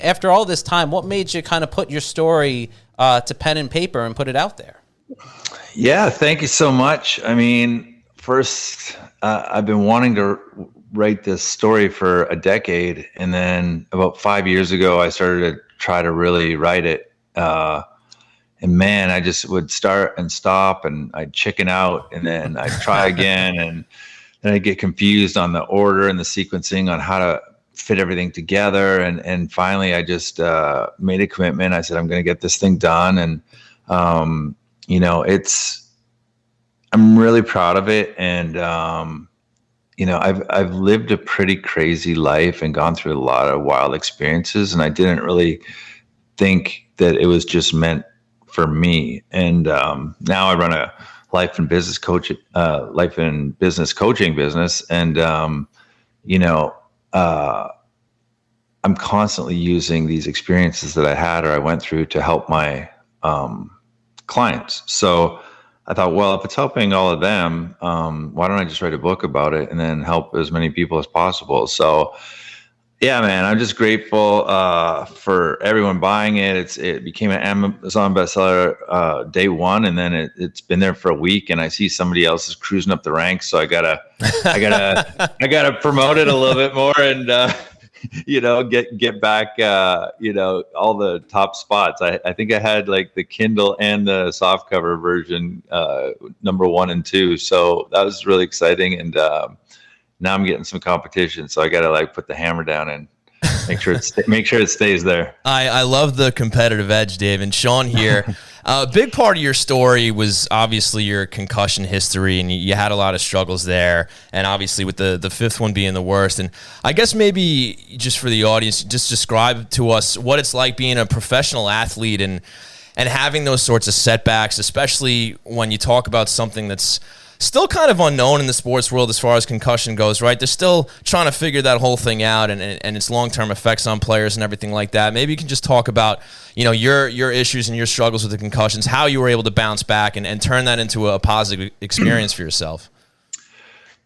after all this time, what made you kind of put your story to pen and paper and put it out there? Yeah, thank you so much. I mean, first, I've been wanting to write this story for a decade. And then about 5 years ago, I started to try to really write it. And man, I just would start and stop, and I'd chicken out, and then I'd try again. And then I'd get confused on the order and the sequencing on how to fit everything together. And finally, I just made a commitment. I said, I'm going to get this thing done. And, you know, I'm really proud of it. And, you know, I've lived a pretty crazy life and gone through a lot of wild experiences. And I didn't really think that it was just meant for me. And now I run a life and business coaching business. And, you know, I'm constantly using these experiences that I had or I went through to help my clients. So I thought, well, if it's helping all of them, why don't I just write a book about it and then help as many people as possible? So yeah, man, I'm just grateful for everyone buying it. It became an Amazon bestseller day one, and then it's been there for a week. And I see somebody else is cruising up the ranks, so I gotta promote it a little bit more and you know, get back you know, all the top spots. I think I had like the Kindle and the softcover version number 1 and 2, so that was really exciting. And now I'm getting some competition, so I got to like put the hammer down and make sure it stays there. I love the competitive edge, Dave. And Sean here, a big part of your story was obviously your concussion history, and you had a lot of struggles there. And obviously with the fifth one being the worst. And I guess maybe just for the audience, just describe to us what it's like being a professional athlete and having those sorts of setbacks, especially when you talk about something that's still kind of unknown in the sports world as far as concussion goes, right? They're still trying to figure that whole thing out and its long-term effects on players and everything like that. Maybe you can just talk about, you know, your issues and your struggles with the concussions, how you were able to bounce back and turn that into a positive experience for yourself.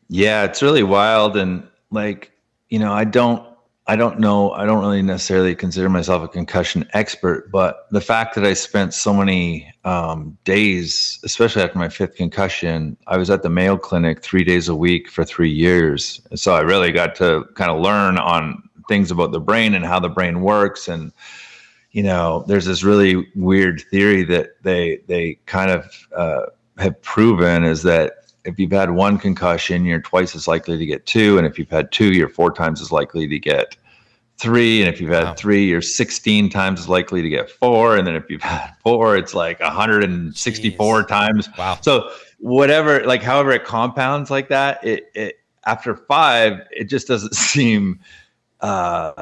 Yeah, it's really wild. And like, you know, I don't really necessarily consider myself a concussion expert, but the fact that I spent so many days, especially after my fifth concussion, I was at the Mayo Clinic 3 days a week for 3 years. So I really got to kind of learn on things about the brain and how the brain works. And, you know, there's this really weird theory that they kind of have proven is that if you've had one concussion, you're twice as likely to get two. And if you've had two, you're 4 times as likely to get 3. And if you've had 3, you're 16 times as likely to get 4. And then if you've had 4, it's like 164 times. Wow. So whatever, like however it compounds like that, it after 5, it just doesn't seem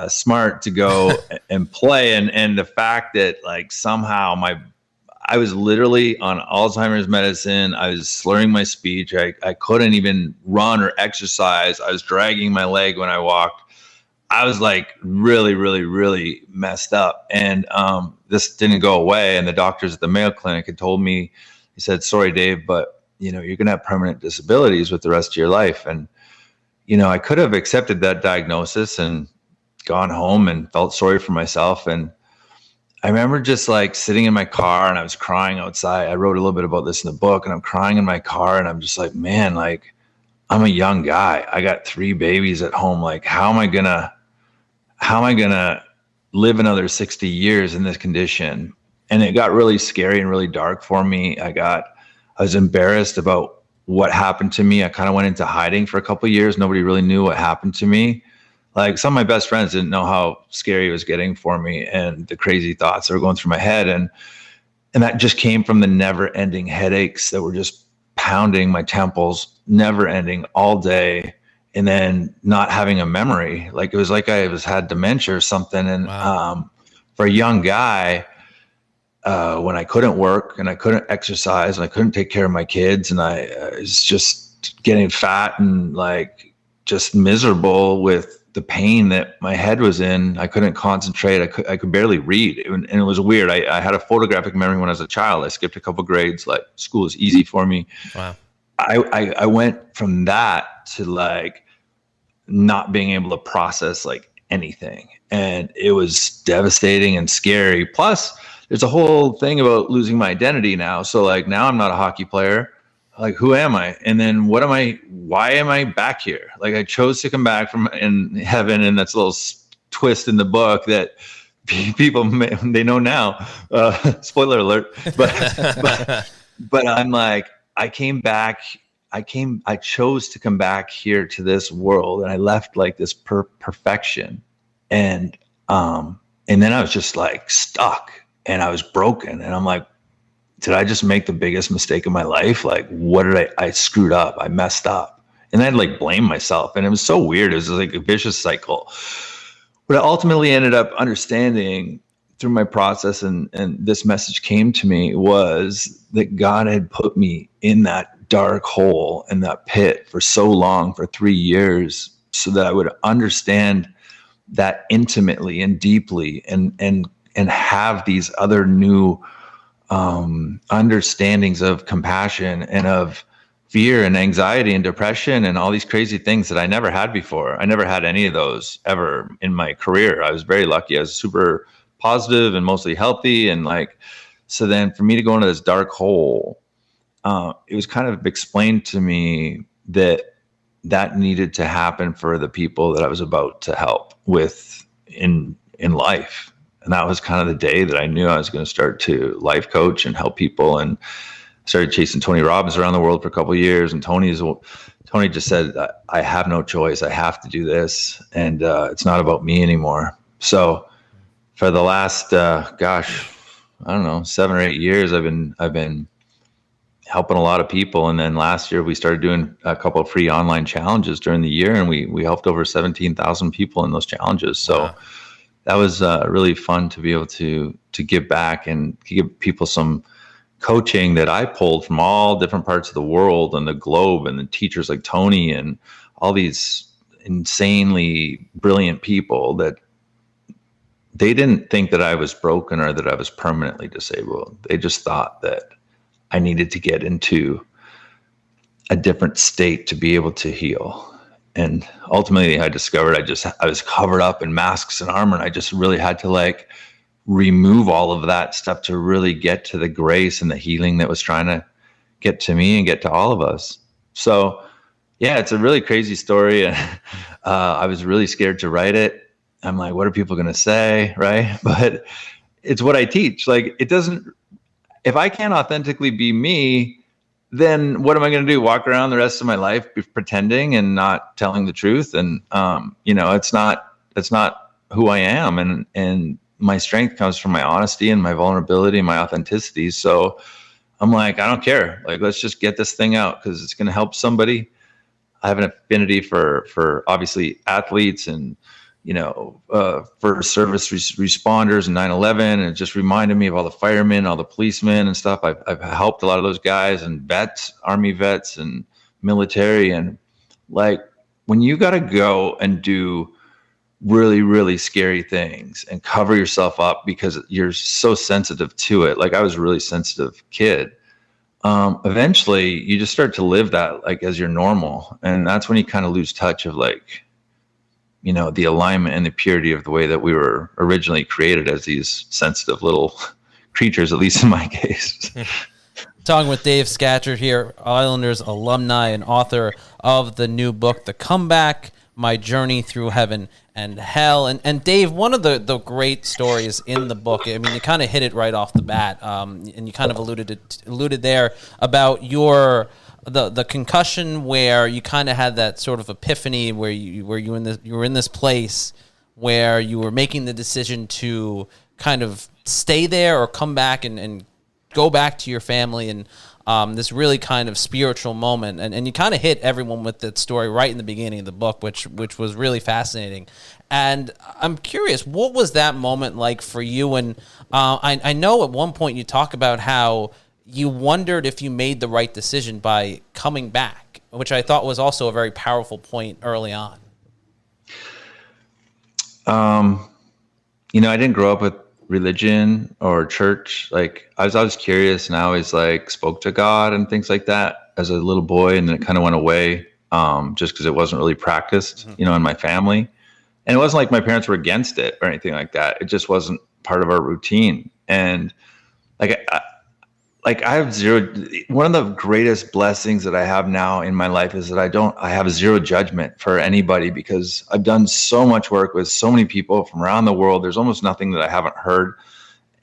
smart to go and play. And the fact that like somehow I was literally on Alzheimer's medicine. I was slurring my speech. I couldn't even run or exercise. I was dragging my leg when I walked. I was like really, really, really messed up. And this didn't go away. And the doctors at the Mayo Clinic had told me, he said, sorry, Dave, but you know, you're going to have permanent disabilities with the rest of your life. And, you know, I could have accepted that diagnosis and gone home and felt sorry for myself. And I remember just like sitting in my car and I was crying outside. I wrote a little bit about this in the book, and I'm crying in my car and I'm just like, man, like I'm a young guy. I got 3 babies at home. Like, how am I gonna live another 60 years in this condition? And it got really scary and really dark for me. I was embarrassed about what happened to me. I kind of went into hiding for a couple of years. Nobody really knew what happened to me. Like some of my best friends didn't know how scary it was getting for me and the crazy thoughts that were going through my head. And that just came from the never ending headaches that were just pounding my temples, never ending all day. And then not having a memory. Like it was like I had dementia or something. And Wow. For a young guy, when I couldn't work and I couldn't exercise and I couldn't take care of my kids and I was just getting fat and like just miserable with the pain that my head was in. I couldn't concentrate. I could barely read. And it was weird. I had a photographic memory when I was a child. I skipped a couple grades. Like school was easy for me. Wow. I went from that to like not being able to process like anything. and it was devastating and scary. Plus, there's a whole thing about losing my identity now. So like now I'm not a hockey player. Like, who am I? And then what am I? Why am I back here? Like, I chose to come back from in heaven, and that's a little twist in the book that people they know now. Spoiler alert. But I'm like, I came back. I chose to come back here to this world, and I left like this perfection, and then I was just like stuck, and I was broken, and I'm like, did I just make the biggest mistake of my life? Like, what did I screwed up? I messed up. And I'd like blame myself. And it was so weird. It was like a vicious cycle. What I ultimately ended up understanding through my process, and this message came to me, was that God had put me in that dark hole, in that pit for so long, for 3 years, so that I would understand that intimately and deeply, and have these other new understandings of compassion and of fear and anxiety and depression and all these crazy things that I never had before. I never had any of those ever in my career. I was very lucky. I was super positive and mostly healthy. And like, so then for me to go into this dark hole, it was kind of explained to me that needed to happen for the people that I was about to help with in life. And that was kind of the day that I knew I was going to start to life coach and help people, and started chasing Tony Robbins around the world for a couple of years. And Tony just said, I have no choice. I have to do this. And it's not about me anymore. So for the last, I don't know, 7 or 8 years, I've been helping a lot of people. And then last year we started doing a couple of free online challenges during the year, and we helped over 17,000 people in those challenges. So wow. That was really fun to be able to give back and give people some coaching that I pulled from all different parts of the world and the globe, and the teachers like Tony and all these insanely brilliant people that they didn't think that I was broken or that I was permanently disabled. They just thought that I needed to get into a different state to be able to heal. And ultimately I discovered I was covered up in masks and armor, and I just really had to like remove all of that stuff to really get to the grace and the healing that was trying to get to me and get to all of us. So yeah, it's a really crazy story. And I was really scared to write it. I'm like, what are people going to say? Right. But it's what I teach. Like, if I can't authentically be me, then what am I going to do? Walk around the rest of my life pretending and not telling the truth? And, it's not who I am. And my strength comes from my honesty and my vulnerability and my authenticity. So I'm like, I don't care. Like, let's just get this thing out because it's going to help somebody. I have an affinity for obviously athletes and, for service responders and 9/11. And it just reminded me of all the firemen, all the policemen and stuff. I've helped a lot of those guys and vets, Army vets and military. And like, when you got to go and do really, really scary things and cover yourself up because you're so sensitive to it. Like, I was a really sensitive kid. Eventually you just start to live that like as your normal. And that's when you kind of lose touch of like, the alignment and the purity of the way that we were originally created as these sensitive little creatures, at least in my case. Talking with Dave Scatcherd here, Islanders alumni and author of the new book, The Comeback, My Journey Through Heaven and Hell. And Dave, one of the great stories in the book, I mean, you kind of hit it right off the bat, and you kind of alluded there about the concussion, where you kind of had that sort of epiphany where you were in this place where you were making the decision to kind of stay there or come back and go back to your family, and this really kind of spiritual moment. And you kind of hit everyone with that story right in the beginning of the book, which was really fascinating. And I'm curious, what was that moment like for you? And I know at one point you talk about how you wondered if you made the right decision by coming back, which I thought was also a very powerful point early on. I didn't grow up with religion or church. Like, I was always curious, and I always like spoke to God and things like that as a little boy. And then it kind of went away, just because it wasn't really practiced, in my family. And it wasn't like my parents were against it or anything like that. It just wasn't part of our routine. And like, I have zero. One of the greatest blessings that I have now in my life is that I have zero judgment for anybody, because I've done so much work with so many people from around the world. There's almost nothing that I haven't heard,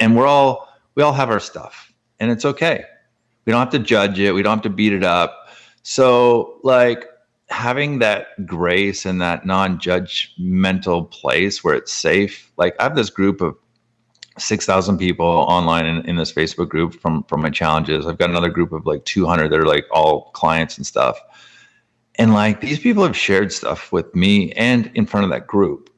and we all have our stuff, and it's okay. We don't have to judge it. We don't have to beat it up. So like having that grace and that non-judgmental place where it's safe. Like I have this group of 6,000 people online in this Facebook group from my challenges. I've got another group of like 200 that are like all clients and stuff. And like these people have shared stuff with me and in front of that group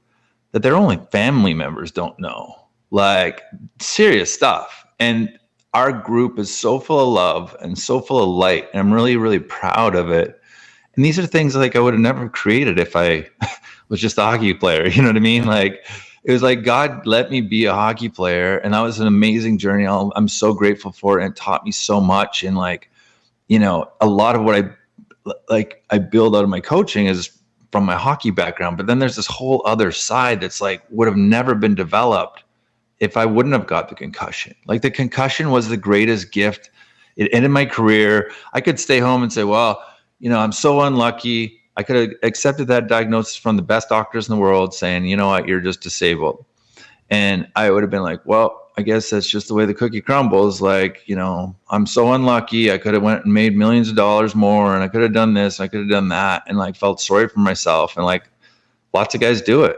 that their only family members don't know, like serious stuff. And our group is so full of love and so full of light. And I'm really, really proud of it. And these are things like I would have never created if I was just a hockey player. You know what I mean? Like, it was like God let me be a hockey player, and that was an amazing journey. I'm so grateful for it, and it taught me so much. And like, you know, a lot of what I build out of my coaching is from my hockey background. But then there's this whole other side that's like would have never been developed if I wouldn't have got the concussion. Like the concussion was the greatest gift. It ended my career. I could stay home and say, well, you know, I'm so unlucky. I could have accepted that diagnosis from the best doctors in the world saying, you know what, you're just disabled. And I would have been like, well, I guess that's just the way the cookie crumbles. Like, you know, I'm so unlucky. I could have went and made millions of dollars more, and I could have done this, I could have done that, and like felt sorry for myself. And like lots of guys do it.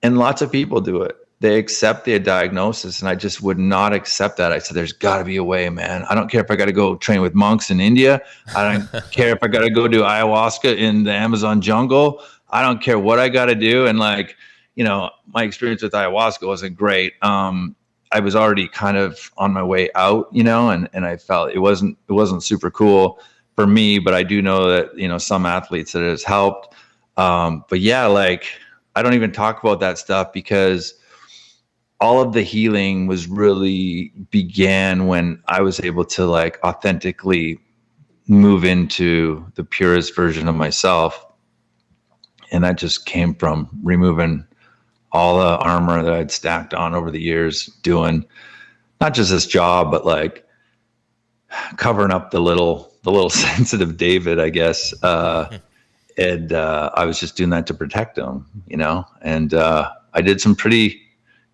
And lots of people do it. They accept the diagnosis, and I just would not accept that. I said, there's got to be a way, man. I don't care if I got to go train with monks in India. I don't care if I got to go do ayahuasca in the Amazon jungle. I don't care what I got to do. And like, you know, my experience with ayahuasca wasn't great. I was already kind of on my way out, you know, and I felt it wasn't super cool for me, but I do know that, you know, some athletes that it has helped. But yeah, like I don't even talk about that stuff because all of the healing began when I was able to like authentically move into the purest version of myself. And that just came from removing all the armor that I'd stacked on over the years, doing not just this job, but like covering up the little sensitive David, I guess. And I was just doing that to protect him, you know? And I did some pretty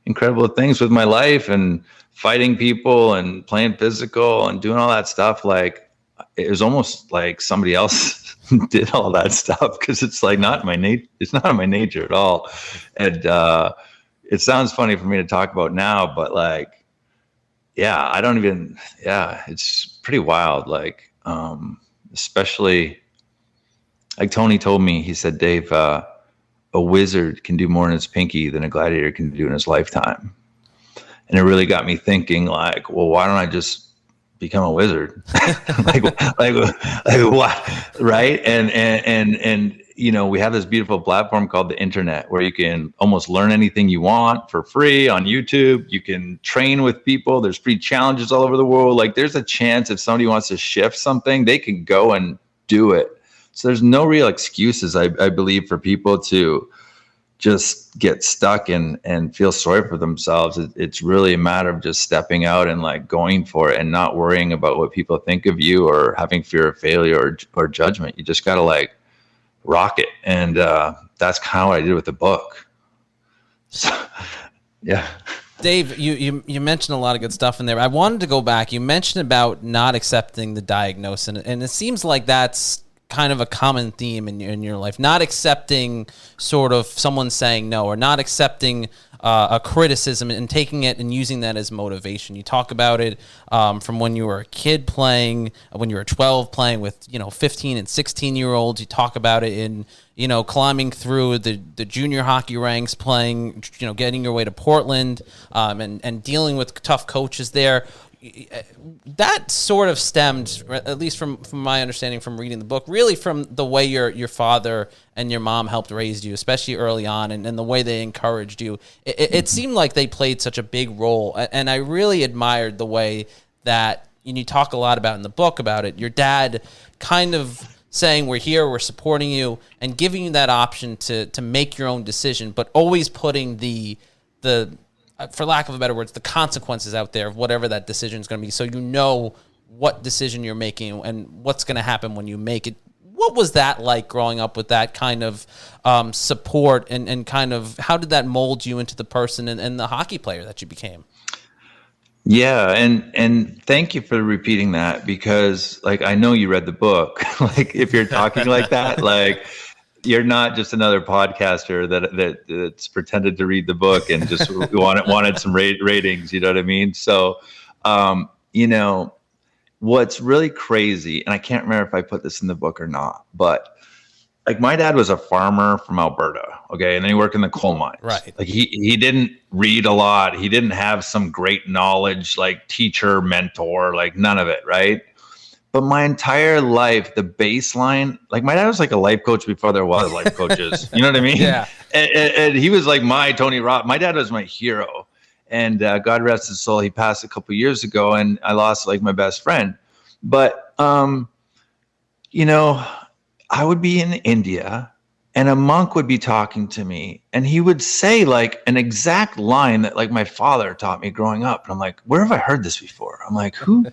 incredible things with my life and fighting people and playing physical and doing all that stuff. Like it was almost like somebody else did all that stuff, because it's like not my nature. It's not in my nature at all. And it sounds funny for me to talk about now, but like, yeah, it's pretty wild. Like, especially like Tony told me, he said, Dave, a wizard can do more in his pinky than a gladiator can do in his lifetime. And it really got me thinking like, well, why don't I just become a wizard? like what? Right. And, you know, we have this beautiful platform called the internet where you can almost learn anything you want for free on YouTube. You can train with people. There's free challenges all over the world. Like there's a chance if somebody wants to shift something, they can go and do it. So there's no real excuses, I believe, for people to just get stuck and feel sorry for themselves. It's really a matter of just stepping out and like going for it and not worrying about what people think of you or having fear of failure or judgment. You just got to like rock it. And that's kind of what I did with the book. So, yeah. Dave, you mentioned a lot of good stuff in there. I wanted to go back. You mentioned about not accepting the diagnosis, and it seems like that's kind of a common theme in your life, not accepting sort of someone saying no, or not accepting a criticism and taking it and using that as motivation. You talk about it from when you were a kid playing, when you were 12 playing with, 15 and 16-year-olds. You talk about it in, climbing through the junior hockey ranks, playing, getting your way to Portland, and dealing with tough coaches there. That sort of stemmed, at least from my understanding from reading the book, really from the way your father and your mom helped raise you, especially early on, and the way they encouraged you. It seemed like they played such a big role, and I really admired the way that, and you talk a lot about in the book about it, your dad kind of saying we're here, we're supporting you, and giving you that option to make your own decision, but always putting the for lack of a better words, the consequences out there of whatever that decision is going to be, so you know what decision you're making and what's going to happen when you make it. What was that like growing up with that kind of support, and kind of how did that mold you into the person and the hockey player that you became? Yeah, and thank you for repeating that, because like I know you read the book. Like if you're talking like that, like you're not just another podcaster that's pretended to read the book and just wanted some ratings. You know what I mean? So, you know, what's really crazy, and I can't remember if I put this in the book or not, but like my dad was a farmer from Alberta, okay, and then he worked in the coal mines. Right. Like he didn't read a lot. He didn't have some great knowledge, like teacher, mentor, like none of it, right? But my entire life, the baseline, like my dad was like a life coach before there was life coaches. You know what I mean? Yeah. And he was like my Tony Robbins. My dad was my hero. And God rest his soul, he passed a couple years ago, and I lost like my best friend. But, you know, I would be in India and a monk would be talking to me, and he would say like an exact line that like my father taught me growing up. And I'm like, where have I heard this before? I'm like, who?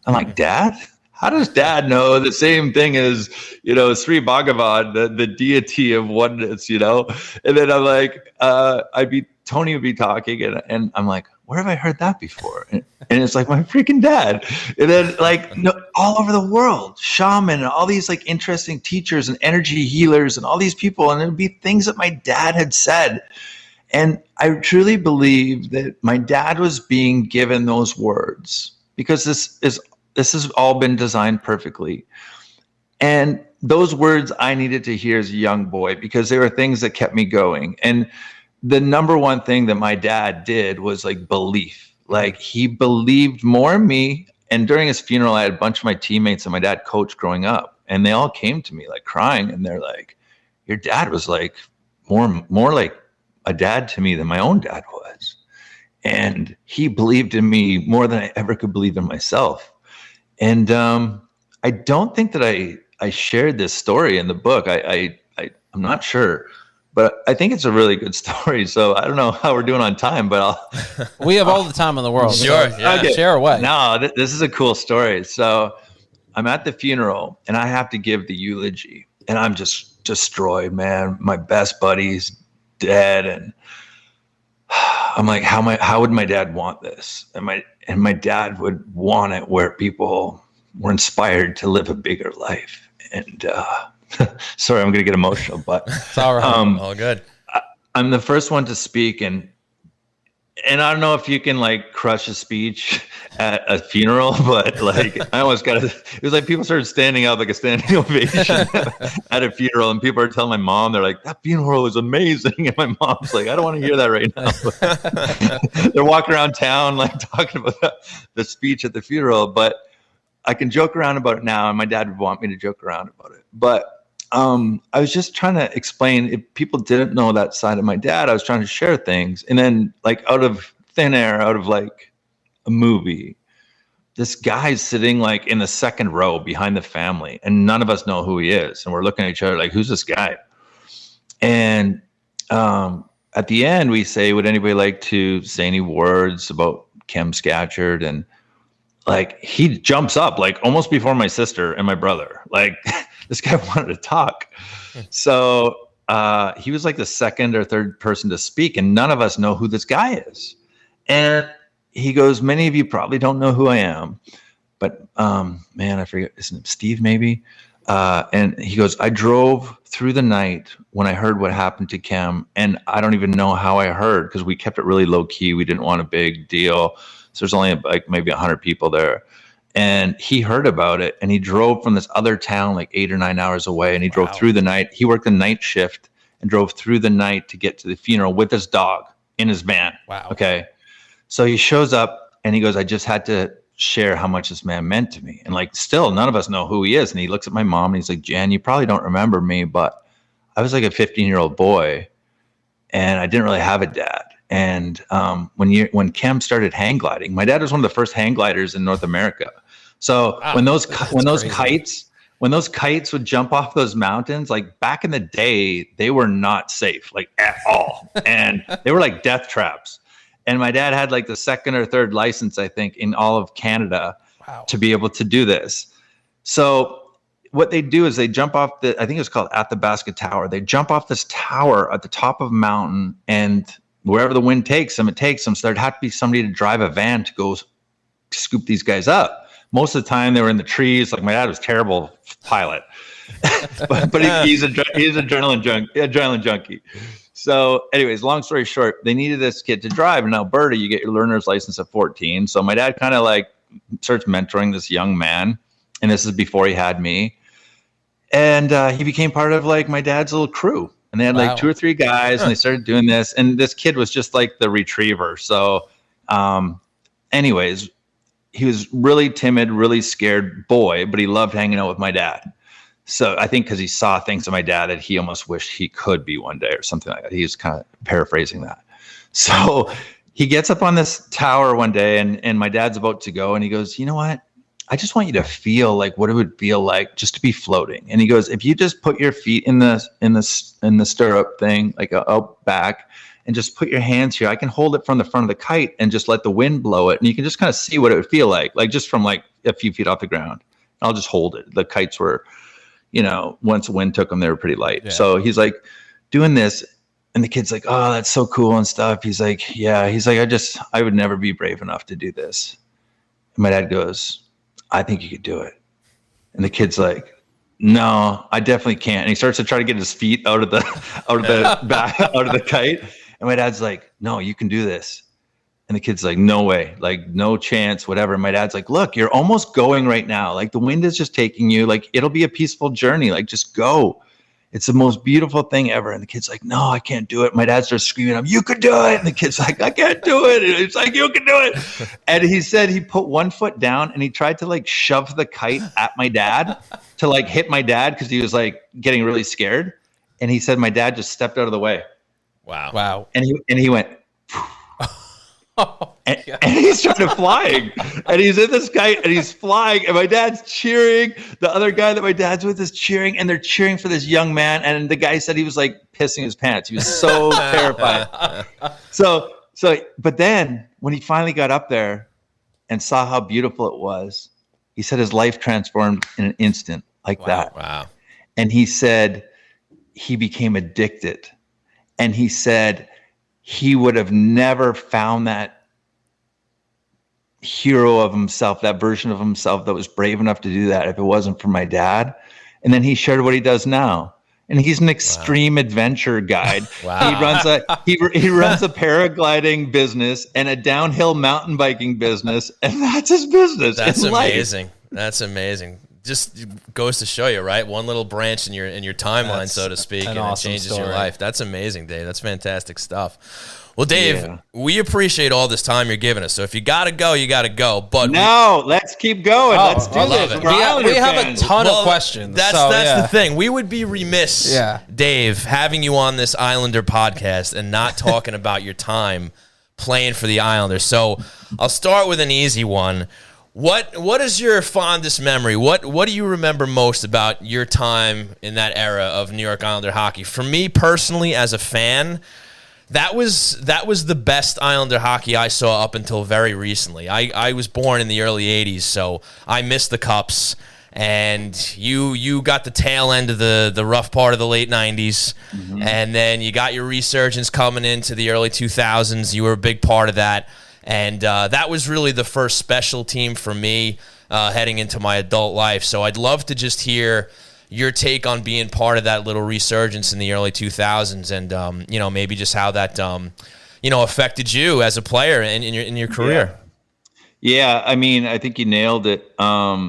I'm like, Dad? How does Dad know the same thing as, you know, Sri Bhagavan, the deity of oneness, you know? And then I'm like, Tony would be talking, and I'm like, where have I heard that before? And it's like my freaking dad. And then like all over the world, shaman, and all these like interesting teachers and energy healers and all these people. And it would be things that my dad had said. And I truly believe that my dad was being given those words because this has all been designed perfectly. And those words I needed to hear as a young boy, because they were things that kept me going. And the number one thing that my dad did was like belief. Like he believed more in me. And during his funeral, I had a bunch of my teammates and my dad coached growing up, and they all came to me like crying. And they're like, your dad was like more like a dad to me than my own dad was. And he believed in me more than I ever could believe in myself. And I don't think that I shared this story in the book. I'm not sure, but I think it's a really good story. So I don't know how we're doing on time, but we have all the time in the world. Sure, So yeah. Okay. Share away. No, this is a cool story. So I'm at the funeral and I have to give the eulogy, and I'm just destroyed, man. My best buddy's dead, and I'm like, how would my dad want this? And my dad would want it where people were inspired to live a bigger life. And sorry, I'm going to get emotional, but It's all right. All good. I'm the first one to speak, and I don't know if you can like crush a speech at a funeral, but like I almost got it was like people started standing up like a standing ovation at a funeral, and people are telling my mom, they're like, that funeral was amazing. And my mom's like, I don't want to hear that right now. They're walking around town like talking about the speech at the funeral, but I can joke around about it now, and my dad would want me to joke around about it. But I was just trying to explain, if people didn't know that side of my dad, I was trying to share things. And then like out of thin air, out of like a movie, this guy's sitting like in the second row behind the family, and none of us know who he is. And we're looking at each other like, who's this guy? And at the end we say, would anybody like to say any words about Kim Scatcherd? And like he jumps up like almost before my sister and my brother. Like this guy wanted to talk. So he was like the second or third person to speak, and none of us know who this guy is. And he goes, many of you probably don't know who I am, but man, I forget, isn't it Steve maybe? And he goes, I drove through the night when I heard what happened to Kim, and I don't even know how I heard, because we kept it really low key. We didn't want a big deal. So there's only like maybe 100 people there. And he heard about it, and he drove from this other town like 8 or 9 hours away, and he drove through the night. He worked the night shift and drove through the night to get to the funeral with his dog in his van. Wow. Okay. So he shows up and he goes, I just had to share how much this man meant to me. And like, still none of us know who he is. And he looks at my mom and he's like, Jan, you probably don't remember me, but I was like a 15-year-old boy and I didn't really have a dad. And when Kim started hang gliding, my dad was one of the first hang gliders in North America. So Wow, when those crazy. kites when those kites would jump off those mountains, like back in the day, they were not safe, like at all. And they were like death traps. And my dad had like the second or third license, I think, in all of Canada to be able to do this. So what they do is they jump off I think it's called Athabasca Tower. They jump off this tower at the top of a mountain, and wherever the wind takes them, it takes them. So there'd have to be somebody to drive a van to go scoop these guys up. Most of the time they were in the trees. Like my dad was a terrible pilot, but he's adrenaline junkie. So anyways, long story short, they needed this kid to drive. In Alberta, you get your learner's license at 14. So my dad kind of like starts mentoring this young man. And this is before he had me. And he became part of like my dad's little crew. And they had like 2 or 3 guys and they started doing this. And this kid was just like the retriever. So anyways, he was really timid, really scared boy, but he loved hanging out with my dad. So I think because he saw things in my dad that he almost wished he could be one day or something like that. He was kind of paraphrasing that. So he gets up on this tower one day and my dad's about to go and he goes, you know what? I just want you to feel like what it would feel like just to be floating. And he goes, if you just put your feet in the stirrup thing, like out back, and just put your hands here, I can hold it from the front of the kite and just let the wind blow it. And you can just kind of see what it would feel like just from like a few feet off the ground. I'll just hold it. The kites were, once the wind took them, they were pretty light. Yeah. So he's like doing this. And the kid's like, oh, that's so cool and stuff. He's like, yeah. He's like, I would never be brave enough to do this. And my dad goes, I think you could do it. And the kid's like, no, I definitely can't. And he starts to try to get his feet out of the back, out of the kite. And my dad's like, no, you can do this. And the kid's like, no way, like no chance, whatever. And my dad's like, look, you're almost going right now. Like the wind is just taking you, like it'll be a peaceful journey. Like just go. It's the most beautiful thing ever. And the kid's like, no, I can't do it. My dad starts screaming, you could do it. And the kid's like, I can't do it. And it's like, you can do it. And he said he put one foot down and he tried to like shove the kite at my dad to like hit my dad because he was like getting really scared. And he said my dad just stepped out of the way. Wow. And he went, and he started flying and he's in this kite and he's flying and my dad's cheering. The other guy that my dad's with is cheering and they're cheering for this young man. And the guy said he was like pissing his pants. He was so terrified. So, but then when he finally got up there and saw how beautiful it was, he said his life transformed in an instant like that. Wow. And he said he became addicted. And he said he would have never found that hero of himself, that version of himself that was brave enough to do that if it wasn't for my dad. And then he shared what he does now. And he's an extreme adventure guide. Wow. He runs a paragliding business and a downhill mountain biking business, and that's his business. That's amazing. That's amazing. Just goes to show you, right? One little branch in your timeline, so to speak, and awesome it changes story. Your life. That's amazing, Dave. That's fantastic stuff. Well, Dave, we appreciate all this time you're giving us. So if you got to go, you got to go. But let's keep going. Let's do this. We have a ton of questions. That's the thing. We would be remiss, Dave, having you on this Islander podcast and not talking about your time playing for the Islanders. So I'll start with an easy one. What is your fondest memory? What do you remember most about your time in that era of New York Islander hockey? For me personally, as a fan, that was the best Islander hockey I saw up until very recently. I was born in the early 80s, so I missed the Cups, and you got the tail end of the rough part of the late 90s, and then you got your resurgence coming into the early 2000s. You were a big part of that. And that was really the first special team for me heading into my adult life. So I'd love to just hear your take on being part of that little resurgence in the early 2000s and, maybe just how that, affected you as a player in your career. Yeah, I mean, I think you nailed it. The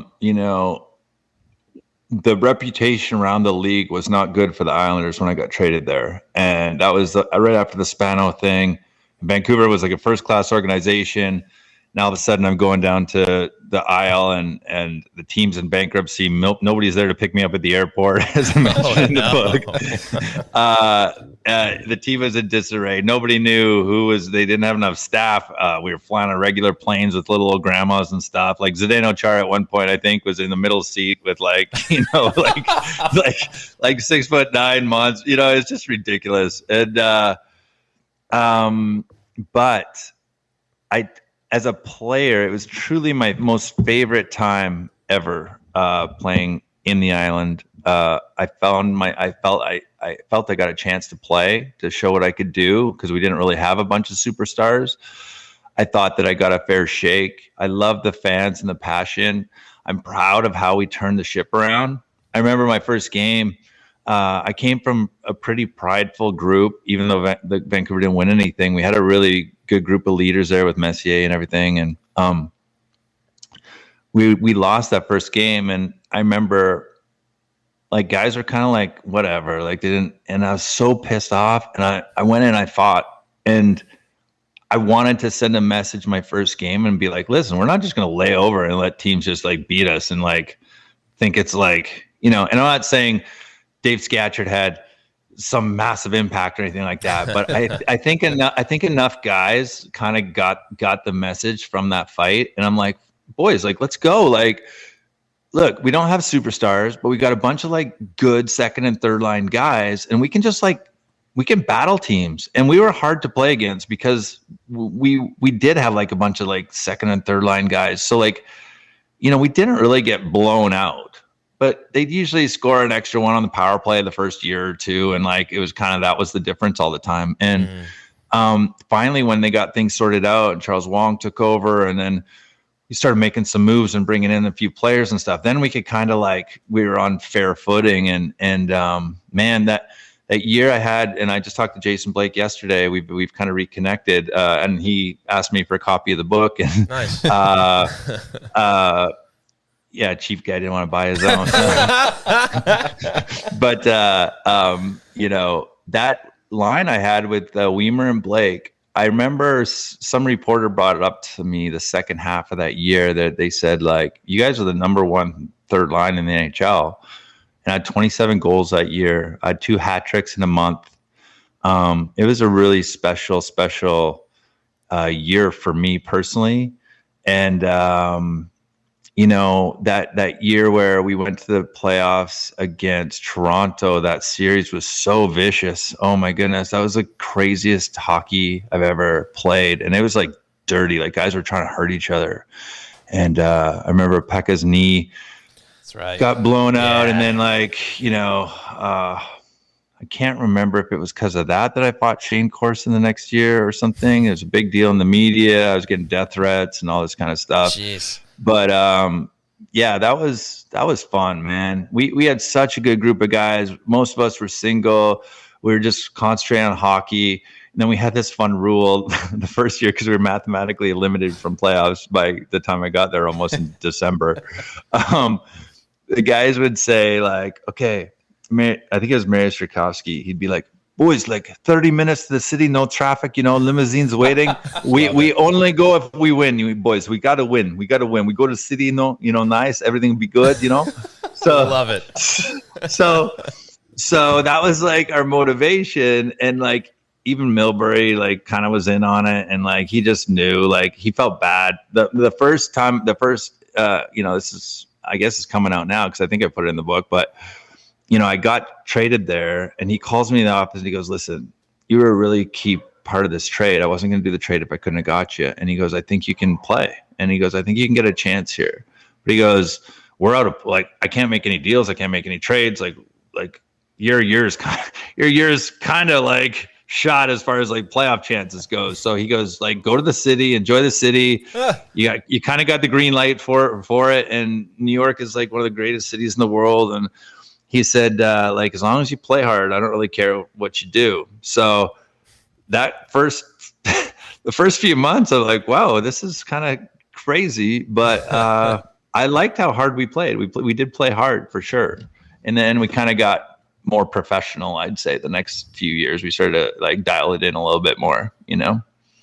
reputation around the league was not good for the Islanders when I got traded there. And that was right after the Spano thing. Vancouver was like a first-class organization. And all of a sudden I'm going down to the aisle and the team's in bankruptcy. Nobody's there to pick me up at the airport, as I mentioned in the book. The team was in disarray. Nobody knew who was, they didn't have enough staff. We were flying on regular planes with little old grandmas and stuff. Like Zdeno Chara at one point, I think, was in the middle seat with like 6'9" months. It's just ridiculous. And, but as a player, it was truly my most favorite time ever playing in the island. I felt I got a chance to play, to show what I could do, because we didn't really have a bunch of superstars. I thought that I got a fair shake. I love the fans and the passion. I'm proud of how we turned the ship around. I remember my first game. I came from a pretty prideful group, even though Vancouver didn't win anything. We had a really good group of leaders there with Messier and everything. And we lost that first game. And I remember like guys were kind of like, whatever, like they didn't, and I was so pissed off. And I went in, I fought, and I wanted to send a message my first game and be like, listen, we're not just going to lay over and let teams just like beat us and like think it's like, and I'm not saying Dave Scatchard had some massive impact or anything like that, but I think enough guys kind of got the message from that fight, and I'm like, boys, like let's go. Like, look, we don't have superstars, but we got a bunch of like good second and third line guys, and we can just like we can battle teams. And we were hard to play against because we did have like a bunch of like second and third line guys. So like, we didn't really get blown out. But they'd usually score an extra one on the power play the first year or two. And like, it was kind of, that was the difference all the time. And finally, when they got things sorted out and Charles Wong took over, and then we started making some moves and bringing in a few players and stuff, then we could kind of like, we were on fair footing. And man, that year I had, and I just talked to Jason Blake yesterday, we've kind of reconnected, and he asked me for a copy of the book. And nice. Yeah, chief guy didn't want to buy his own. But, that line I had with Weimer and Blake, I remember some reporter brought it up to me the second half of that year, that they said, like, you guys are the number one third line in the NHL. And I had 27 goals that year. I had 2 hat tricks in a month. It was a really special year for me personally. And, that year where we went to the playoffs against Toronto, that series was so vicious. Oh my goodness. That was the craziest hockey I've ever played. And it was like dirty, like guys were trying to hurt each other. And I remember Pekka's knee got blown out. And then like, I can't remember if it was because of that I fought Shane Corson the next year or something. It was a big deal in the media. I was getting death threats and all this kind of stuff. Jeez. But yeah, that was fun, man. We had such a good group of guys. Most of us were single. We were just concentrating on hockey. And then we had this fun rule the first year, because we were mathematically eliminated from playoffs by the time I got there, almost in December. The guys would say like, okay, I think it was Mariusz Strakowski. He'd be like, boys, like 30 minutes to the city, no traffic, limousines waiting. We only go if we win. You boys, we got to win. We got to win. We go to the city, nice. Everything will be good, So I love it. So that was like our motivation. And like, even Milbury like kind of was in on it. And like, he just knew, like he felt bad. The first, this is, I guess it's coming out now, because I think I put it in the book, but I got traded there, and he calls me in the office and he goes, listen, you were a really key part of this trade. I wasn't going to do the trade if I couldn't have got you. And he goes, I think you can play. And he goes, I think you can get a chance here. But he goes, we're out of, like, I can't make any deals. I can't make any trades. Like your year's kind of like shot as far as like playoff chances goes. So he goes, like, go to the city, enjoy the city. You kind of got the green light for it. And New York is like one of the greatest cities in the world. And he said, like, as long as you play hard, I don't really care what you do. So that the first few months, I'm like, wow, this is kind of crazy. But I liked how hard we played. We did play hard for sure. And then we kind of got more professional, I'd say. The next few years, we started to like dial it in a little bit more, Right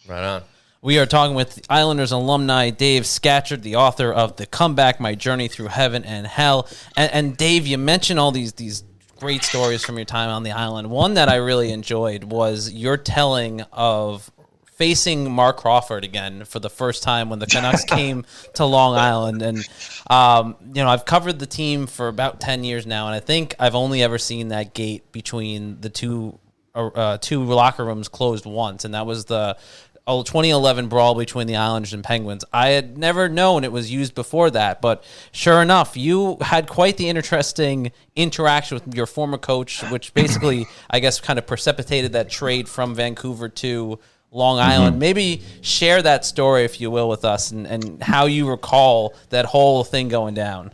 on. We are talking with Islanders alumni Dave Scatchard, the author of The Comeback, My Journey Through Heaven and Hell. And Dave, you mentioned all these great stories from your time on the island. One that I really enjoyed was your telling of facing Mark Crawford again for the first time when the Canucks came to Long Island. And, I've covered the team for about 10 years now, and I think I've only ever seen that gate between the two locker rooms closed once, and that was the 2011 brawl between the Islanders and Penguins. I had never known it was used before that, but sure enough, you had quite the interesting interaction with your former coach, which basically, I guess, kind of precipitated that trade from Vancouver to Long Island. Maybe share that story, if you will, with us and how you recall that whole thing going down.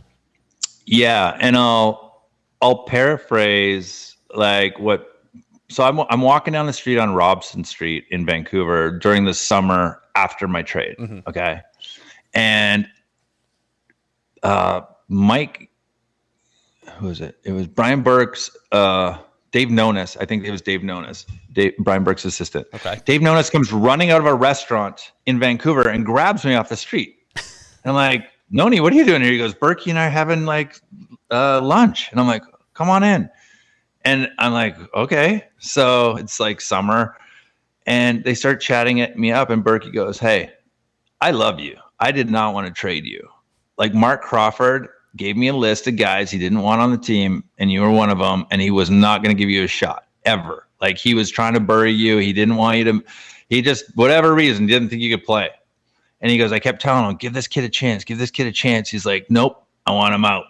Yeah, and I'll paraphrase like what. So I'm walking down the street on Robson Street in Vancouver during the summer after my trade. Okay. And Mike, who is it? It was Brian Burke's, Dave Nonis. I think it was Dave Nonis, Brian Burke's assistant. Okay. Dave Nonis comes running out of a restaurant in Vancouver and grabs me off the street. And I'm like, Noni, what are you doing here? He goes, Berkey and I are having lunch. And I'm like, come on in. And I'm like, okay. So it's like summer. And they start chatting me up. And Berkey goes, hey, I love you. I did not want to trade you. Like Mark Crawford gave me a list of guys he didn't want on the team. And you were one of them. And he was not going to give you a shot ever. Like he was trying to bury you. He didn't want you to, he just, whatever reason, didn't think you could play. And he goes, I kept telling him, give this kid a chance. Give this kid a chance. He's like, nope, I want him out.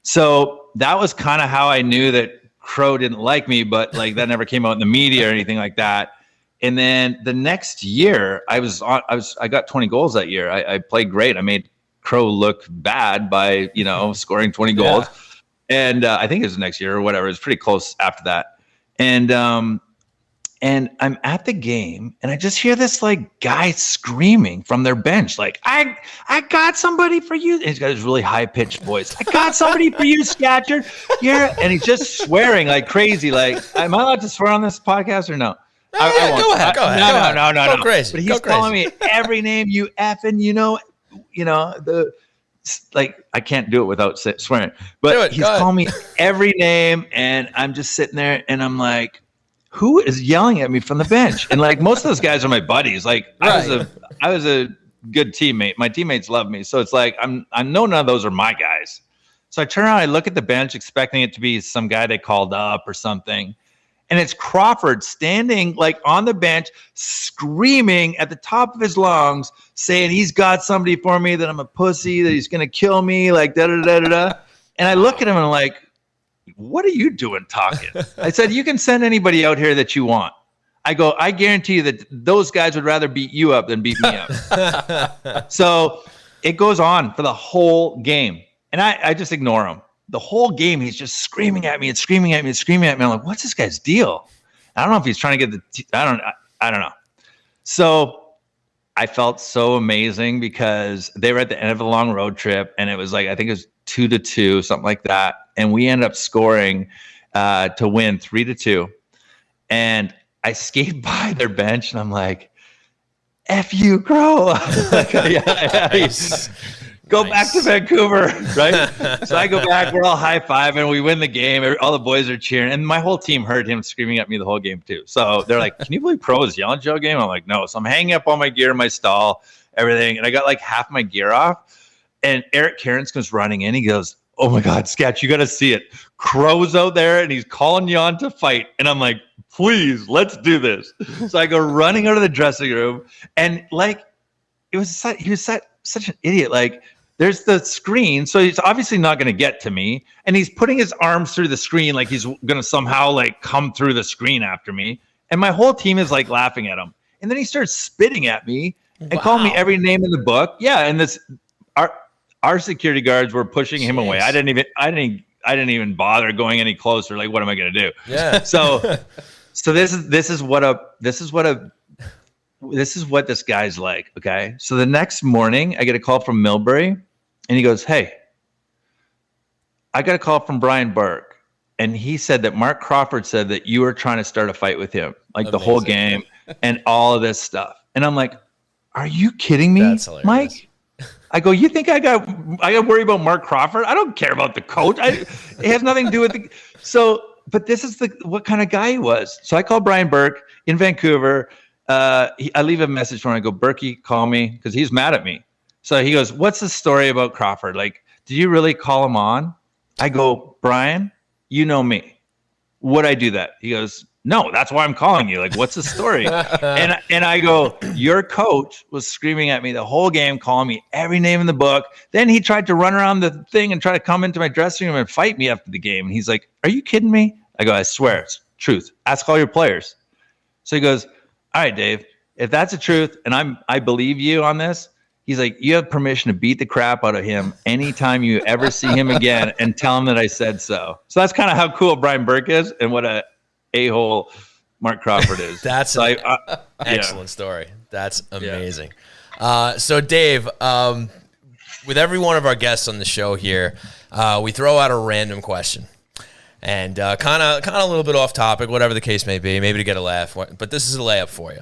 So that was kind of how I knew that Crow didn't like me, but like that never came out in the media or anything like that. And then the next year I got 20 goals that year. I played great. I made Crow look bad by, scoring 20 goals. Yeah. And I think it was the next year or whatever. It was pretty close after that. And I'm at the game and I just hear this like guy screaming from their bench. Like, I got somebody for you. And he's got his really high pitched voice. I got somebody for you, Scatchard. Yeah. And he's just swearing like crazy. Like, am I allowed to swear on this podcast or no? I won't. Go ahead. No. Go crazy. But he's calling me every name you effing, I can't do it without swearing, but he's calling me every name. And I'm just sitting there and I'm like, who is yelling at me from the bench? And like most of those guys are my buddies. Like I was a good teammate. My teammates love me. So it's like, I know none of those are my guys. So I turn around, I look at the bench expecting it to be some guy they called up or something. And it's Crawford standing like on the bench, screaming at the top of his lungs, saying he's got somebody for me, that I'm a pussy, that he's going to kill me, like da-da-da-da-da. And I look at him and I'm like, what are you doing talking? I said, you can send anybody out here that you want. I go, I guarantee you that those guys would rather beat you up than beat me up. So it goes on for the whole game. And I just ignore him. The whole game, he's just screaming at me and screaming at me and screaming at me. I'm like, what's this guy's deal? I don't know if he's trying to get I don't know. So I felt so amazing because they were at the end of a long road trip. And it was like, I think it was 2-2, something like that. And we ended up scoring to win 3-2. And I skate by their bench and I'm like, F you, Crow. Like, nice. Go back to Vancouver, right? So I go back, we're all high-fiving, we win the game, all the boys are cheering, and my whole team heard him screaming at me the whole game too. So they're like, can you believe Crow is yelling at Joe game? I'm like, no. So I'm hanging up all my gear in my stall, everything, and I got like half my gear off, and Eric Cairns comes running in, he goes, oh my God, Sketch, you got to see it. Crow's out there, and he's calling you on to fight, and I'm like, please, let's do this. So I go running out of the dressing room, and like, he was such an idiot, like, there's the screen, so he's obviously not going to get to me, and he's putting his arms through the screen like he's going to somehow like come through the screen after me, and my whole team is like laughing at him. And then he starts spitting at me and calling me every name in the book. Yeah, and our security guards were pushing him away. I didn't even bother going any closer. Like, what am I going to do? Yeah. So this is what this guy's like. Okay. So the next morning, I get a call from Millbury. And he goes, hey, I got a call from Brian Burke. And he said that Mark Crawford said that you were trying to start a fight with him, like Amazing. The whole game and all of this stuff. And I'm like, are you kidding me, That's hilarious. Mike? I go, you think I got to worry about Mark Crawford? I don't care about the coach. It has nothing to do with the. So, but this is what kind of guy he was. So I called Brian Burke in Vancouver. I leave a message for him. I go, Berkey, call me, because he's mad at me. So he goes, what's the story about Crawford? Like, did you really call him on? I go, Brian, you know me. Would I do that? He goes, no, that's why I'm calling you. Like, what's the story? and I go, your coach was screaming at me the whole game, calling me every name in the book. Then he tried to run around the thing and try to come into my dressing room and fight me after the game. And he's like, are you kidding me? I go, I swear it's truth. Ask all your players. So he goes, all right, Dave, if that's the truth and I believe you on this, he's like, you have permission to beat the crap out of him anytime you ever see him again and tell him that I said so. So that's kind of how cool Brian Burke is and what a-hole Mark Crawford is. That's an excellent story. That's amazing. So Dave, with every one of our guests on the show here, we throw out a random question. And kind of a little bit off topic, whatever the case may be, maybe to get a laugh, but this is a layup for you.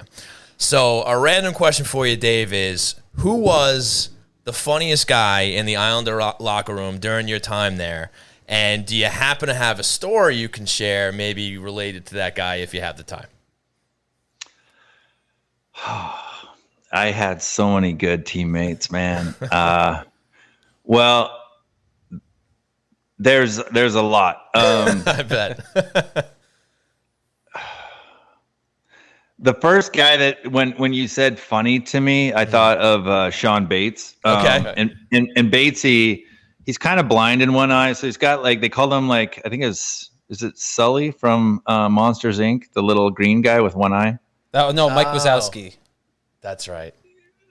So a random question for you, Dave, is who was the funniest guy in the Islander locker room during your time there? And do you happen to have a story you can share, maybe related to that guy if you have the time? I had so many good teammates, man. Well, there's a lot. I bet. The first guy that when you said funny to me, I thought of Sean Bates. Okay. And Batesy, he's kind of blind in one eye, so he's got like they called him like I think is it Sully from Monsters Inc., the little green guy with one eye. Oh no, Mike Wazowski. That's right.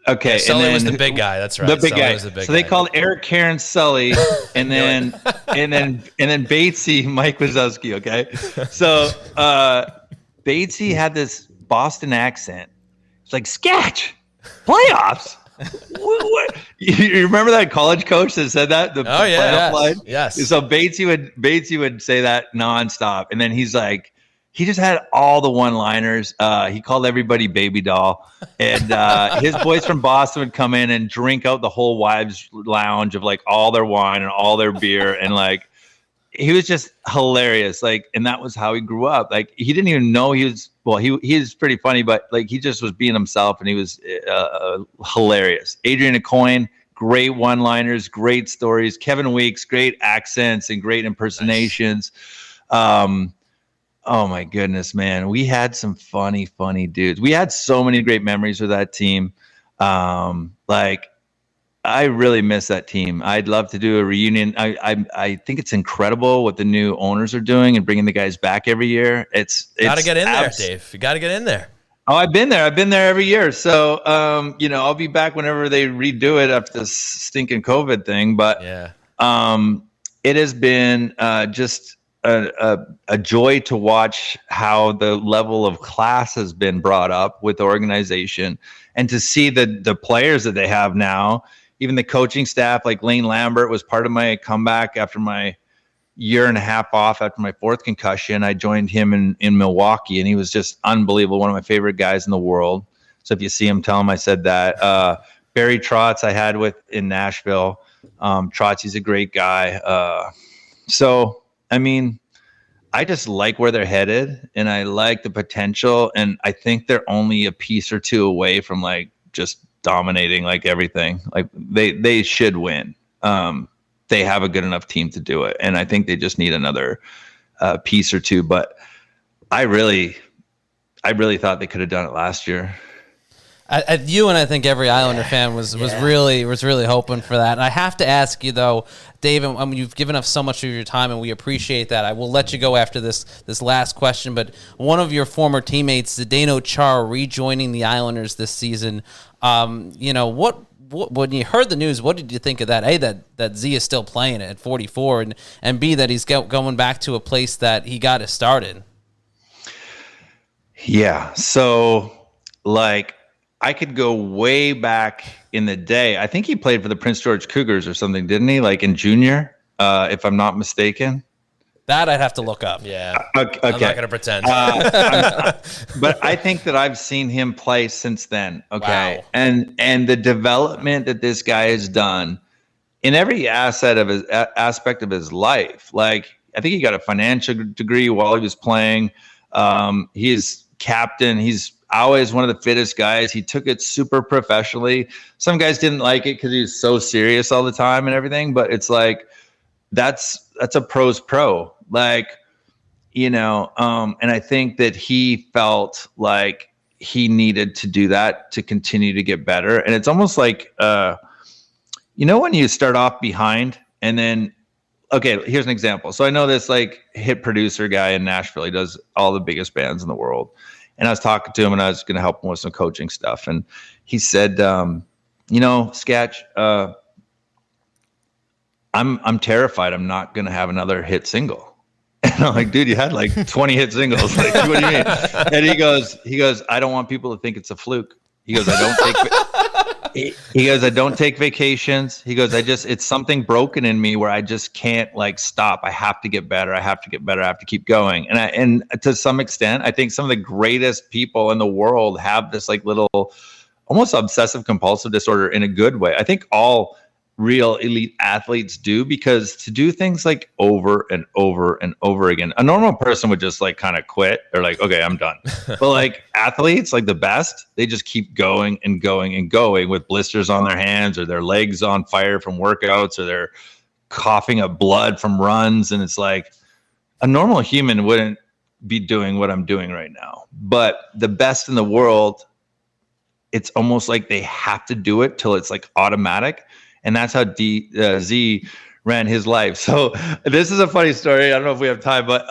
Okay, yeah, Sully was the big guy. That's right. The big Sully guy. Was the big so guy. they called Eric Karen Sully, and then Batesy Mike Wazowski. Okay, so Batesy had this Boston accent. It's like sketch playoffs. what? You remember that college coach that said that? Yes. Line? Yes. So Batesy would say that nonstop, and then he's like. He just had all the one-liners. He called everybody baby doll. And his boys from Boston would come in and drink out the whole wives' lounge of like all their wine and all their beer. And like, he was just hilarious. Like, and that was how he grew up. Like, he didn't even know he is pretty funny, but like, he just was being himself and he was hilarious. Adrian Aucoin, great one-liners, great stories. Kevin Weeks, great accents and great impersonations. Nice. Oh my goodness, man. We had some funny dudes. We had so many great memories with that team. Like I really miss that team. I'd love to do a reunion. I think it's incredible what the new owners are doing and bringing the guys back every year. It's gotta get in there, Dave. You gotta get in there. Oh, I've been there every year. So, I'll be back whenever they redo it after this stinking COVID thing. But yeah, it has been just a joy to watch how the level of class has been brought up with the organization and to see the players that they have now, even the coaching staff, like Lane Lambert was part of my comeback after my year and a half off after my fourth concussion. I joined him in Milwaukee and he was just unbelievable. One of my favorite guys in the world. So if you see him, tell him I said that. Barry Trotz I had in Nashville. Trotz, he's a great guy. So, I mean, I just like where they're headed and I like the potential. And I think they're only a piece or two away from like just dominating like everything. Like they should win. They have a good enough team to do it. And I think they just need another piece or two. But I really thought they could have done it last year. You and I think every Islander fan was really hoping for that. And I have to ask you though, Dave, you've given us so much of your time, and we appreciate that. I will let you go after this last question, but one of your former teammates, Zdeno Chara, rejoining the Islanders this season. What when you heard the news, what did you think of that? A, that Z is still playing at 44, and B, that he's going back to a place that he got his start in. Yeah. So like. I could go way back in the day. I think he played for the Prince George Cougars or something, didn't he? Like in junior, if I'm not mistaken. That I'd have to look up. Yeah. Okay. I'm not going to pretend. But I think that I've seen him play since then. Okay. Wow. And the development that this guy has done in every aspect of his life. Like, I think he got a financial degree while he was playing. He's captain. He's always one of the fittest guys. He took it super professionally. Some guys didn't like it because he was so serious all the time and everything, but it's like, that's a pro's pro. Like, and I think that he felt like he needed to do that to continue to get better. And it's almost like, when you start off behind and then, okay, here's an example. So I know this like hit producer guy in Nashville. He does all the biggest bands in the world. And I was talking to him and I was going to help him with some coaching stuff. And he said, Sketch, I'm terrified I'm not going to have another hit single. And I'm like, dude, you had like 20 hit singles. Like, what do you mean? And he goes, I don't want people to think it's a fluke. He goes, I don't take vacations. He goes, it's something broken in me where I just can't like stop. I have to get better. I have to keep going. And to some extent, I think some of the greatest people in the world have this like little, almost obsessive compulsive disorder in a good way. I think all real elite athletes do, because to do things like over and over and over again, a normal person would just like kind of quit or like, okay, I'm done. But like athletes, like the best, they just keep going and going and going with blisters on their hands or their legs on fire from workouts or they're coughing up blood from runs. And it's like a normal human wouldn't be doing what I'm doing right now. But the best in the world, it's almost like they have to do it till it's like automatic. And that's how Z ran his life. So this is a funny story. I don't know if we have time, but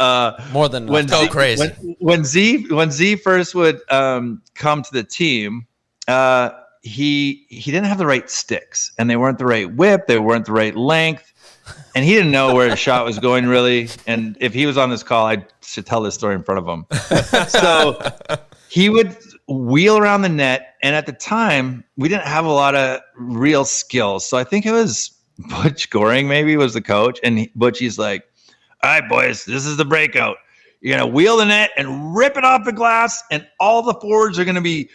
more than crazy. When Z first would come to the team, he didn't have the right sticks, and they weren't the right whip, they weren't the right length, and he didn't know where the shot was going really. And if he was on this call, I should tell this story in front of him. So he would wheel around the net. And at the time, we didn't have a lot of real skills. So I think it was Butch Goring maybe was the coach. And Butchie's like, all right, boys, this is the breakout. You're going to wheel the net and rip it off the glass. And all the forwards are going to be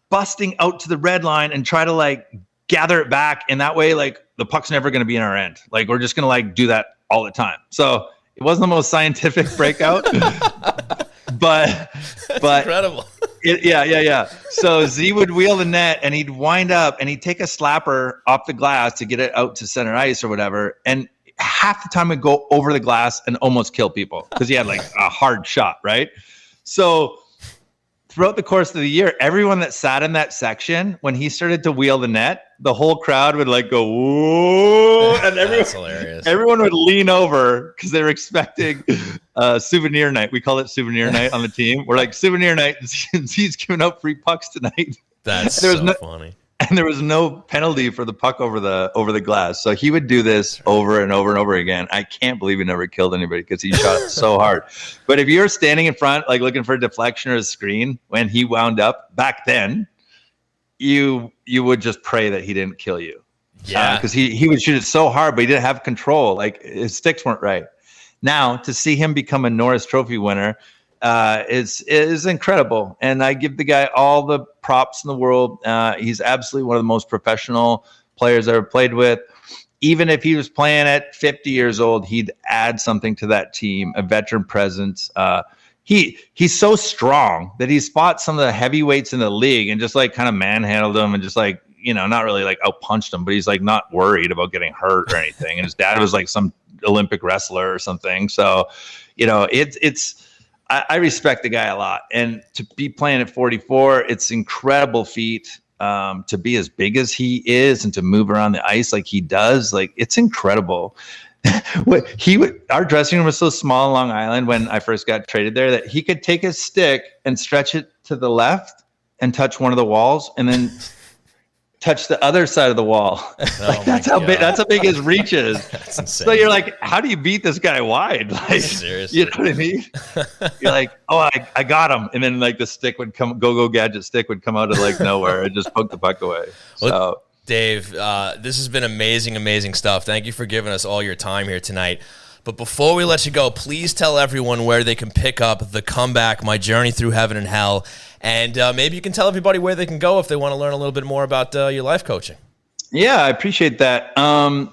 busting out to the red line and try to like gather it back. And that way, like the puck's never going to be in our end. Like we're just going to like do that all the time. So it wasn't the most scientific breakout, but incredible. Yeah. So Z would wheel the net and he'd wind up and he'd take a slapper off the glass to get it out to center ice or whatever. And half the time it'd go over the glass and almost kill people because he had like a hard shot, right? So throughout the course of the year, everyone that sat in that section, when he started to wheel the net, the whole crowd would like go, whoa, and everyone would lean over because they were expecting souvenir night. We call it souvenir night on the team. We're like, souvenir night, he's giving out free pucks tonight. That's funny. And there was no penalty for the puck over the glass. So he would do this over and over and over again. I can't believe he never killed anybody because he shot so hard. But if you're standing in front, like looking for a deflection or a screen when he wound up back then, you would just pray that he didn't kill you. Yeah. Because he would shoot it so hard, but he didn't have control. Like his sticks weren't right. Now to see him become a Norris Trophy winner is incredible. And I give the guy all the props in the world. He's absolutely one of the most professional players I ever played with. Even if he was playing at 50 years old, he'd add something to that team, a veteran presence. He's so strong that he's fought some of the heavyweights in the league and just like kind of manhandled them and just like, not really like outpunched him, but he's like not worried about getting hurt or anything. And his dad was like some Olympic wrestler or something. So, I respect the guy a lot. And to be playing at 44, it's incredible feat. To be as big as he is and to move around the ice like he does, like it's incredible. Our dressing room was so small in Long Island when I first got traded there that he could take his stick and stretch it to the left and touch one of the walls and then touch the other side of the wall. That's how big his reach is. That's insane. So you're like, how do you beat this guy wide? Like, seriously, you know what I mean? You're like, oh, I got him. And then like the stick would come, go gadget stick would come out of like nowhere and just poke the puck away. Well, Dave, this has been amazing stuff. Thank you for giving us all your time here tonight. But before we let you go, please tell everyone where they can pick up The Comeback, My Journey Through Heaven and Hell. And maybe you can tell everybody where they can go if they want to learn a little bit more about your life coaching. Yeah, I appreciate that.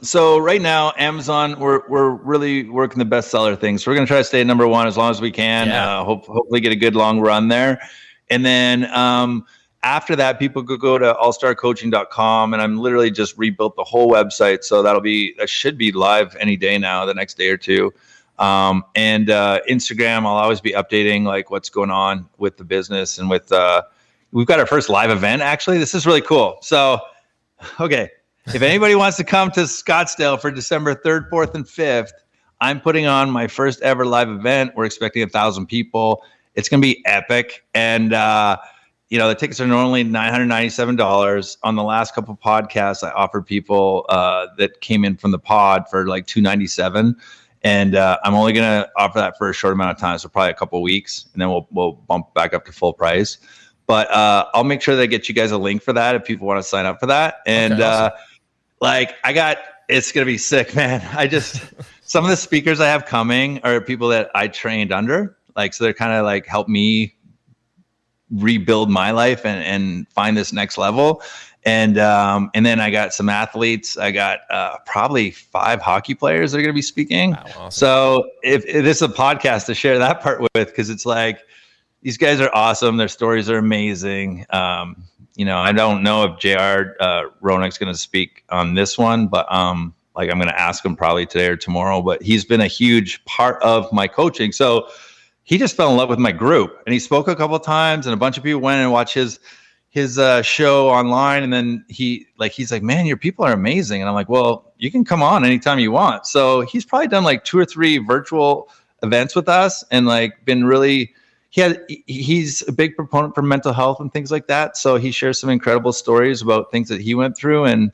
So right now, Amazon, we're really working the bestseller thing. So we're going to try to stay at number one as long as we can. Yeah. Hopefully get a good long run there. And then after that, people could go to allstarcoaching.com, and I'm literally just rebuilt the whole website. So that should be live any day now, the next day or two. And Instagram, I'll always be updating like what's going on with the business and with, we've got our first live event. Actually, this is really cool. So, okay, if anybody wants to come to Scottsdale for December 3rd, 4th, and 5th, I'm putting on my first ever live event. We're expecting 1,000 people. It's going to be epic. And, the tickets are normally $997. On the last couple of podcasts, I offered people that came in from the pod for like $297. And I'm only going to offer that for a short amount of time, so probably a couple of weeks, and then we'll bump back up to full price. But I'll make sure that I get you guys a link for that if people want to sign up for that. And okay, awesome. It's going to be sick, man. Some of the speakers I have coming are people that I trained under. So they're kind of like help me rebuild my life and find this next level. And then I got some athletes. I got probably 5 hockey players that are going to be speaking. Wow, awesome. So if this is a podcast to share that part with, because it's like, these guys are awesome. Their stories are amazing. I don't know if JR Ronek's going to speak on this one, but I'm going to ask him probably today or tomorrow. But he's been a huge part of my coaching. So he just fell in love with my group, and he spoke a couple of times, and a bunch of people went and watched his show online. And then he's like, man, your people are amazing. And I'm like, well, you can come on anytime you want. So he's probably done like 2 or 3 virtual events with us, and like been really. He's a big proponent for mental health and things like that. So he shares some incredible stories about things that he went through. And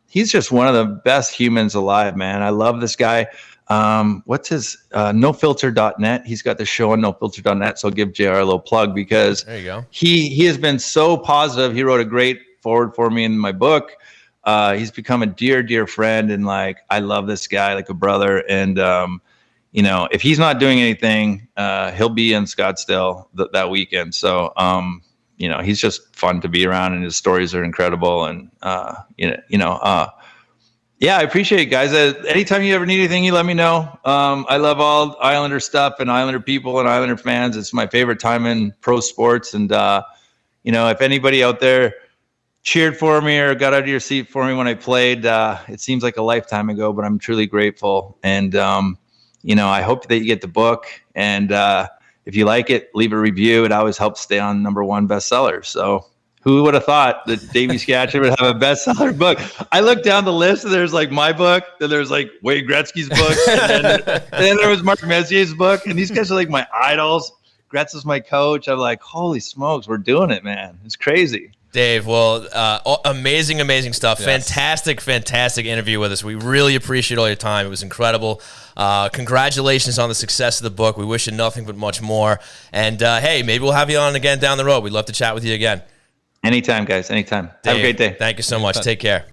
he's just one of the best humans alive, man. I love this guy. What's his nofilter.net? He's got the show on nofilter.net. So I'll give JR a little plug, because there you go. He has been so positive. He wrote a great forward for me in my book. He's become a dear, dear friend. And like, I love this guy like a brother. And, if he's not doing anything, he'll be in Scottsdale that weekend. So, he's just fun to be around, and his stories are incredible. And, yeah, I appreciate it, guys. Anytime you ever need anything, you let me know. I love all Islander stuff and Islander people and Islander fans. It's my favorite time in pro sports. And, if anybody out there cheered for me or got out of your seat for me when I played, it seems like a lifetime ago, but I'm truly grateful. And, I hope that you get the book, and if you like it, leave a review. It always helps stay on number 1 bestseller. So who would have thought that Davey Scatcher would have a bestseller book? I looked down the list, and there's like my book, then there's like Wade Gretzky's book, and then there was Mark Messier's book, and these guys are like my idols. Gretz is my coach. I'm like, holy smokes, we're doing it, man. It's crazy. Dave, well, amazing stuff. Yes. Fantastic interview with us. We really appreciate all your time. It was incredible. Congratulations on the success of the book. We wish you nothing but much more. And, hey, maybe we'll have you on again down the road. We'd love to chat with you again. Anytime, guys. Anytime. Dave, have a great day. Thank you so much. Take care.